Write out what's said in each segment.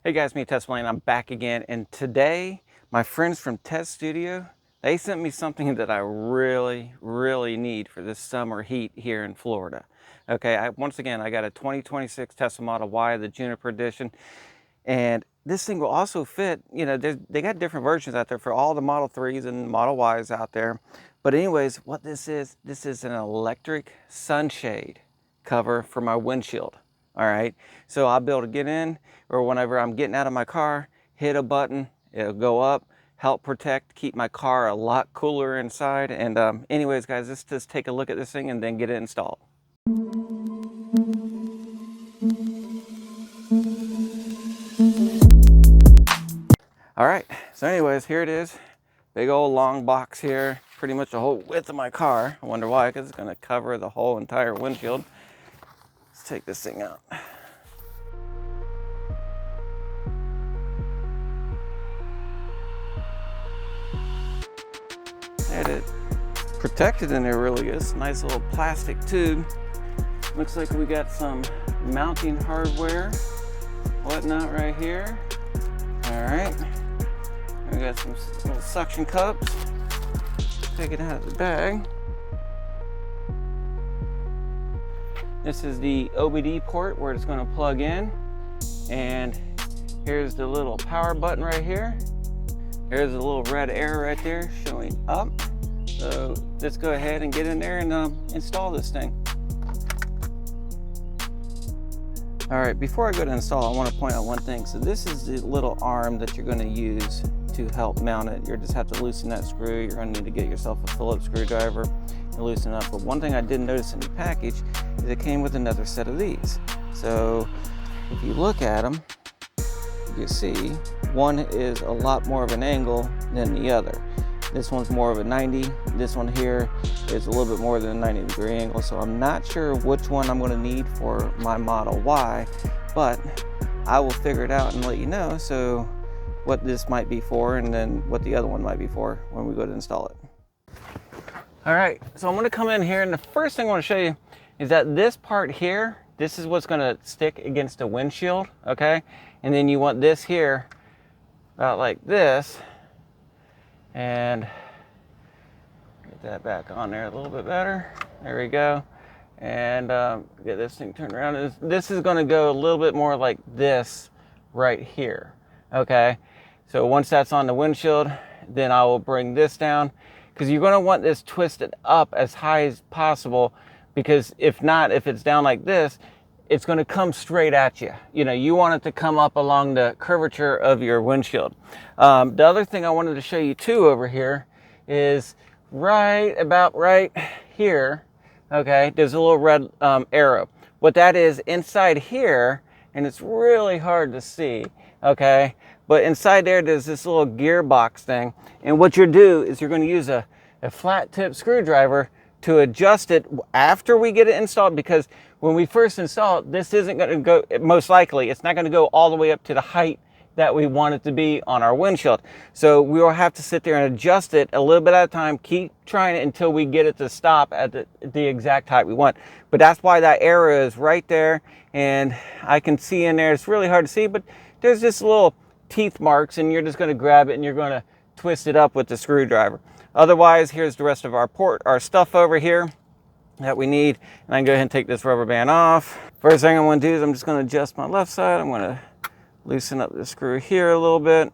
Hey guys, me Tesla Blaine. I'm back again, and today my friends from Test Studio, they sent me something that I really need for this summer heat here in Florida. Okay, once again I got a 2026 Tesla Model Y, the Juniper edition, and this thing will also fit. You know, they got different versions out there for all the Model 3s and Model Ys out there. But anyways, what this is an electric sunshade cover for my windshield. All right, so I'll be able to get in, or whenever I'm getting out of my car, hit a button, it'll go up, help protect, keep my car a lot cooler inside. And anyways, guys, let's just take a look at this thing and then get it installed. All right, so anyways, here it is. Big old long box here, pretty much the whole width of my car. I wonder why, because it's gonna cover the whole entire windshield. Let's take this thing out. And it protected in there really good. Nice little plastic tube. Looks like we got some mounting hardware, whatnot right here. All right, we got some little suction cups. Take it out of the bag. This is the OBD port where it's going to plug in, and here's the little power button right here. There's a little red arrow right there showing up. So let's go ahead and get in there and install this thing. All right, before I go to install, I want to point out one thing. So this is the little arm that you're going to use to help mount it. You just have to loosen that screw. You're going to need to get yourself a Phillips screwdriver and loosen it up. But one thing I did notice in the package is it came with another set of these. So if you look at them, you see one is a lot more of an angle than the other. This one's more of a 90. This one here is a little bit more than a 90-degree angle. So I'm not sure which one I'm going to need for my Model Y, but I will figure it out and let you know. So what this might be for, and then what the other one might be for when we go to install it. All right, so I'm going to come in here, and the first thing I want to show you is that this part here, this is what's going to stick against the windshield, okay? And then you want this here about like this, and get that back on there a little bit better. There we go. And get this thing turned around. This is going to go a little bit more like this right here, okay? So once that's on the windshield, then I will bring this down, because you're going to want this twisted up as high as possible, because if not, if it's down like this, it's going to come straight at you. You know, you want it to come up along the curvature of your windshield. The other thing I wanted to show you too over here is about right here, okay, there's a little red arrow. What that is inside here, and it's really hard to see, okay, but inside there's this little gearbox thing, and what you'll do is you're going to use a flat tip screwdriver to adjust it after we get it installed, because when we first install it, this isn't going to go, most likely, it's not going to go all the way up to the height that we want it to be on our windshield. So we will have to sit there and adjust it a little bit at a time, keep trying it until we get it to stop at the exact height we want. But that's why that arrow is right there, and I can see in there, it's really hard to see, but there's just little teeth marks, and you're just going to grab it and you're going to twist it up with the screwdriver. Otherwise, here's the rest of our stuff over here that we need. And I can go ahead and take this rubber band off. First thing I'm going to do is I'm just going to adjust my left side. I'm going to loosen up the screw here a little bit.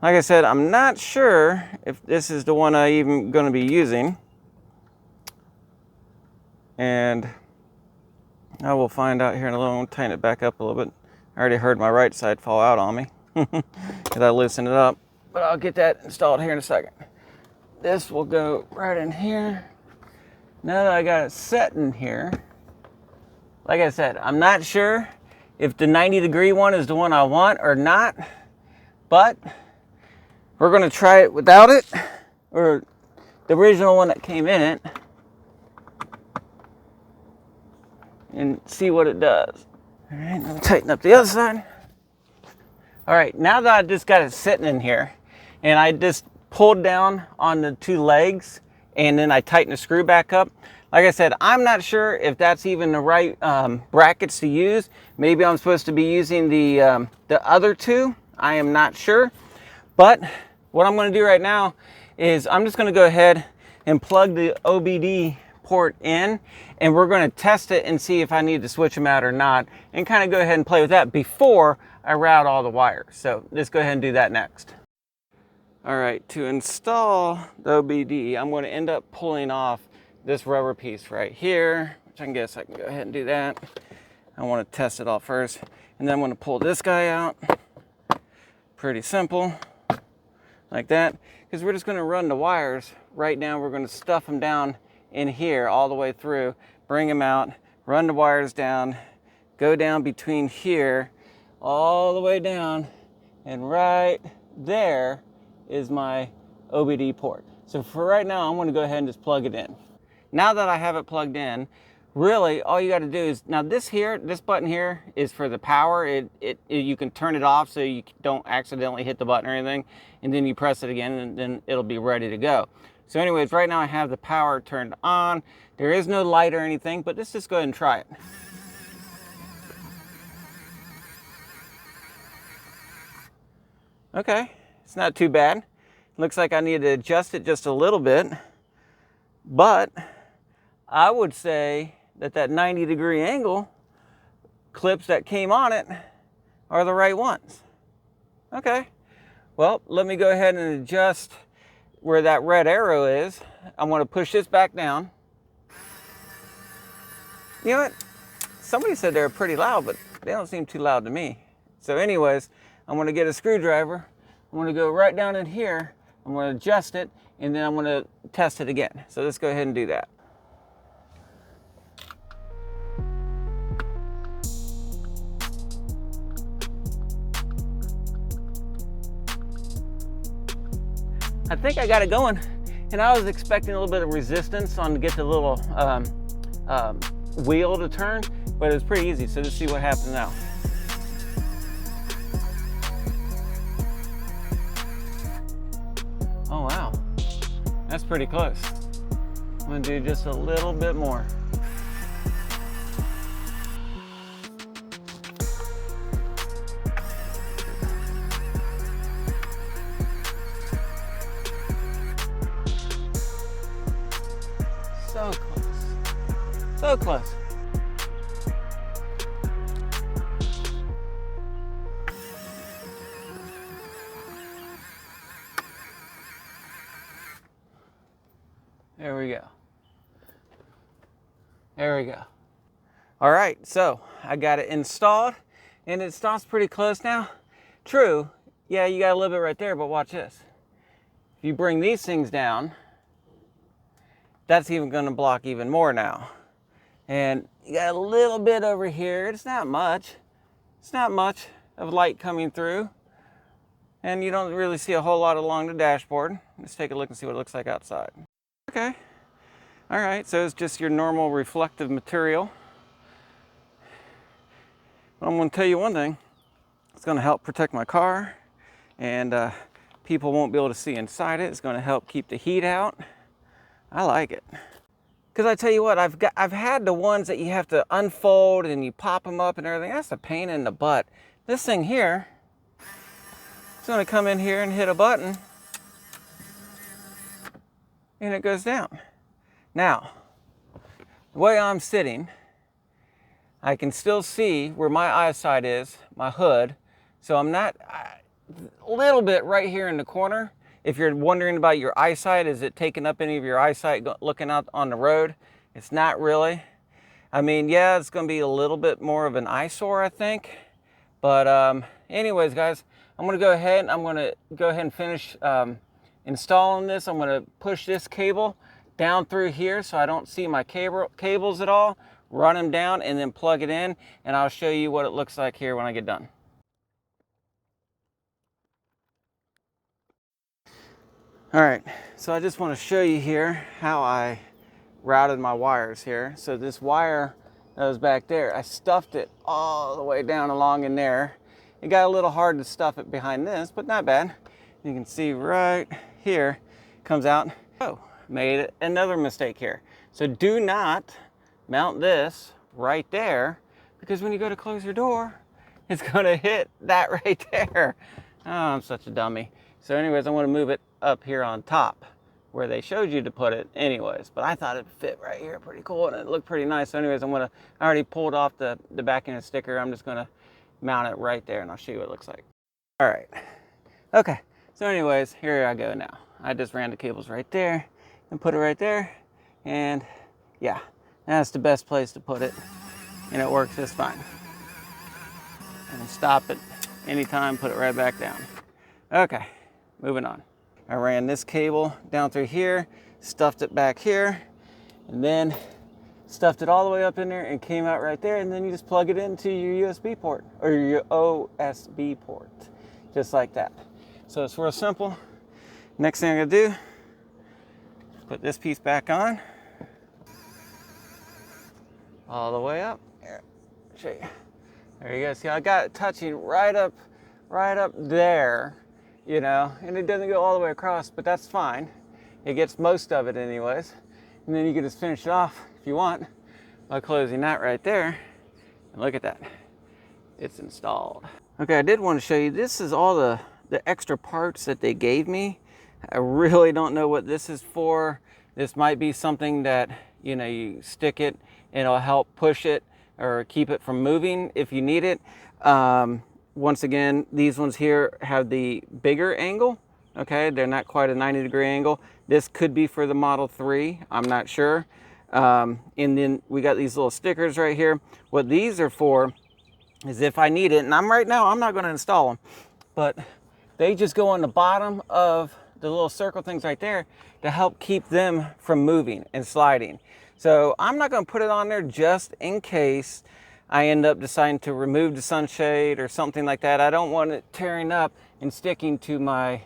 Like I said, I'm not sure if this is the one I'm even going to be using. And I will find out here in a little. I'm going to tighten it back up a little bit. I already heard my right side fall out on me because I loosened it up. But I'll get that installed here in a second. This will go right in here. Now that I got it set in here, like I said, I'm not sure if the 90-degree one is the one I want or not, but we're going to try it without it, or the original one that came in it, and see what it does. All right, I'll tighten up the other side. All right, now that I just got it sitting in here, and I just pulled down on the two legs, and then I tighten the screw back up, Like I said, I'm not sure if that's even the right brackets to use. Maybe I'm supposed to be using the other two. I am not sure. But what I'm going to do right now is I'm just going to go ahead and plug the OBD port in, and we're going to test it and see if I need to switch them out or not, and kind of go ahead and play with that before I route all the wires. So let's go ahead and do that next. All right, to install the OBD, I'm going to end up pulling off this rubber piece right here, which I guess I can go ahead and do that. I want to test it all first, and then I'm going to pull this guy out. Pretty simple, like that, because we're just going to run the wires. Right now we're going to stuff them down in here all the way through, bring them out, run the wires down, go down between here, all the way down, and right there is my OBD port. So for right now, I'm going to go ahead and just plug it in. Now that I have it plugged in, really all you got to do is, now this button here is for the power. You can turn it off so you don't accidentally hit the button or anything, and then you press it again and then it'll be ready to go. So anyways, right now I have the power turned on. There is no light or anything, but let's just go ahead and try it. Okay, it's not too bad. Looks like I need to adjust it just a little bit, but I would say that 90-degree angle clips that came on it are the right ones. Okay, well, let me go ahead and adjust where that red arrow is. I'm going to push this back down. You know what? Somebody said they were pretty loud, but they don't seem too loud to me. So anyways, I'm going to get a screwdriver. I'm going to go right down in here. I'm going to adjust it, and then I'm going to test it again. So let's go ahead and do that. I think I got it going, and I was expecting a little bit of resistance on to get the little wheel to turn, but it was pretty easy. So let's see what happens now. Oh wow, that's pretty close. I'm gonna do just a little bit more. So close, so close. There we go. There we go. All right, so I got it installed, and it stops pretty close now. True, yeah, you got a little bit right there, but watch this. If you bring these things down, that's even going to block even more now. And you got a little bit over here. It's not much. It's not much of light coming through. And you don't really see a whole lot along the dashboard. Let's take a look and see what it looks like outside. Okay. All right, so it's just your normal reflective material. I'm going to tell you one thing. It's going to help protect my car, and people won't be able to see inside it. It's going to help keep the heat out. I like it. Because I tell you what, I've had the ones that you have to unfold and you pop them up and everything. That's a pain in the butt. This thing here, it's going to come in here and hit a button, and it goes down. Now, the way I'm sitting, I can still see where my eyesight is, my hood. So I'm not, a little bit right here in the corner. If you're wondering about your eyesight, is it taking up any of your eyesight looking out on the road? It's not really. I mean, yeah, it's going to be a little bit more of an eyesore, I think. But anyways, guys, I'm going to go ahead and finish installing this. I'm going to push this cable down through here so I don't see my cables at all. Run them down and then plug it in, and I'll show you what it looks like here when I get done. All right, so I just want to show you here how I routed my wires here. So this wire that was back there, I stuffed it all the way down along in there. It got a little hard to stuff it behind this, but not bad. You can see right here, comes out. Oh, made another mistake here. So do not mount this right there, because when you go to close your door, it's gonna hit that right there. Oh, I'm such a dummy. So anyways, I want to move it up here on top where they showed you to put it anyways, but I thought it'd fit right here pretty cool and it looked pretty nice. So anyways, I already pulled off the back end sticker. I'm just gonna mount it right there and I'll show you what it looks like. All right, okay. So anyways, here I go now. I just ran the cables right there and put it right there. And yeah, that's the best place to put it. And it works just fine. And stop it anytime, put it right back down. Okay, moving on. I ran this cable down through here, stuffed it back here, and then stuffed it all the way up in there and came out right there, and then you just plug it into your USB port, or your OSB port, just like that. So it's real simple. Next thing I'm gonna do, put this piece back on, all the way up. Here, show you. There you go. See, I got it touching right up there, you know, and it doesn't go all the way across, but that's fine. It gets most of it anyways. And then you can just finish it off if you want by closing that right there. And look at that, it's installed. Okay, I did want to show you, this is all the extra parts that they gave me. I really don't know what this is for. This might be something that, you know, you stick it and it'll help push it or keep it from moving if you need it. Once again, these ones here have the bigger angle. Okay, they're not quite a 90-degree angle. This could be for the Model 3, I'm not sure. And then we got these little stickers right here. What these are for is if I need it, and right now I'm not going to install them, but they just go on the bottom of the little circle things right there to help keep them from moving and sliding. So I'm not going to put it on there just in case I end up deciding to remove the sunshade or something like that. I don't want it tearing up and sticking to my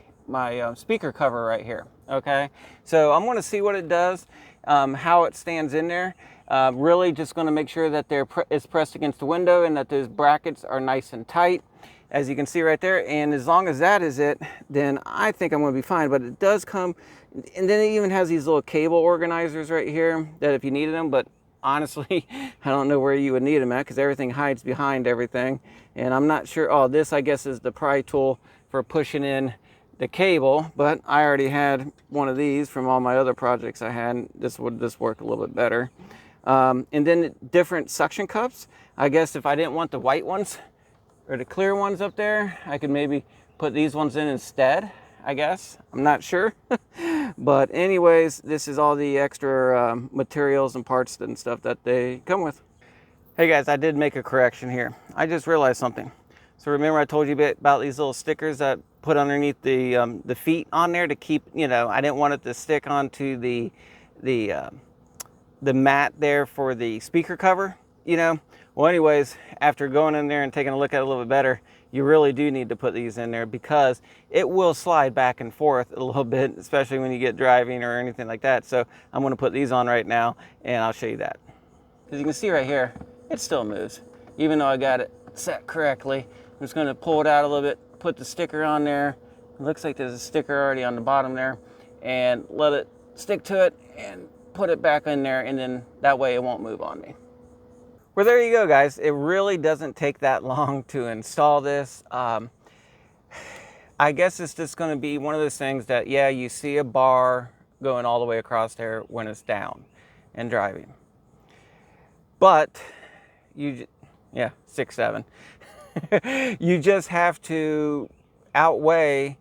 speaker cover right here. Okay, so I'm going to see what it does, how it stands in there. Really just going to make sure that it's pressed against the window and that those brackets are nice and tight, as you can see right there. And as long as that is it, then I think I'm going to be fine. But it does come, and then it even has these little cable organizers right here that if you needed them, but honestly, I don't know where you would need them at because everything hides behind everything. And I'm not sure, oh, this I guess is the pry tool for pushing in the cable, but I already had one of these from all my other projects I had. This would work a little bit better. And then different suction cups. I guess if I didn't want the white ones or the clear ones up there, I could maybe put these ones in instead, I guess. I'm not sure. But anyways, this is all the extra materials and parts and stuff that they come with. Hey guys, I did make a correction here. I just realized something. So remember I told you about these little stickers that put underneath the feet on there to keep, you know, I didn't want it to stick onto the mat there for the speaker cover, you know. Well, anyways, after going in there and taking a look at it a little bit better, you really do need to put these in there because it will slide back and forth a little bit, especially when you get driving or anything like that. So I'm going to put these on right now and I'll show you that. As you can see right here, it still moves, even though I got it set correctly. I'm just going to pull it out a little bit, put the sticker on there. It looks like there's a sticker already on the bottom there, and let it stick to it and put it back in there, and then that way it won't move on me. Well, there you go, guys. It really doesn't take that long to install this. I guess it's just going to be one of those things that, yeah, you see a bar going all the way across there when it's down and driving. But yeah, 6, 7. You just have to outweigh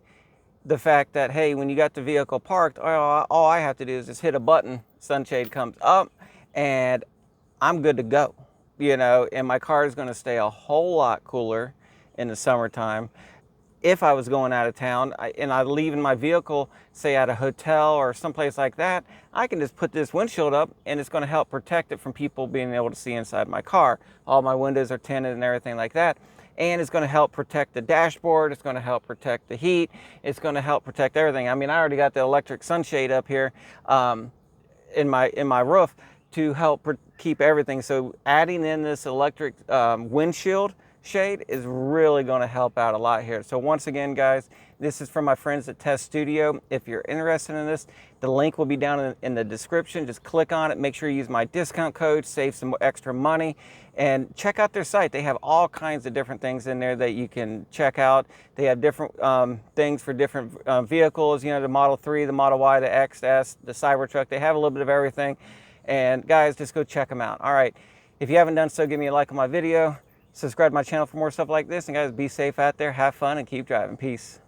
the fact that, hey, when you got the vehicle parked, all I have to do is just hit a button, sunshade comes up, and I'm good to go. You know, and my car is going to stay a whole lot cooler in the summertime. If I was going out of town and I leave my vehicle, say at a hotel or someplace like that, I can just put this windshield up and it's going to help protect it from people being able to see inside my car. All my windows are tinted and everything like that. And it's going to help protect the dashboard. It's going to help protect the heat. It's going to help protect everything. I mean, I already got the electric sunshade up here in my roof to help keep everything. So adding in this electric windshield shade is really going to help out a lot here. So once again, guys, this is from my friends at Test Studio. If you're interested in this, the link will be down in the description. Just click on it. Make sure you use my discount code, save some extra money, and check out their site. They have all kinds of different things in there that you can check out. They have different things for different vehicles, you know, the Model 3, the Model Y, the X, the S, the Cybertruck. They have a little bit of everything. And guys, just go check them out. All right, if you haven't done so, give me a like on my video. Subscribe to my channel for more stuff like this. And guys, be safe out there, have fun, and keep driving. Peace.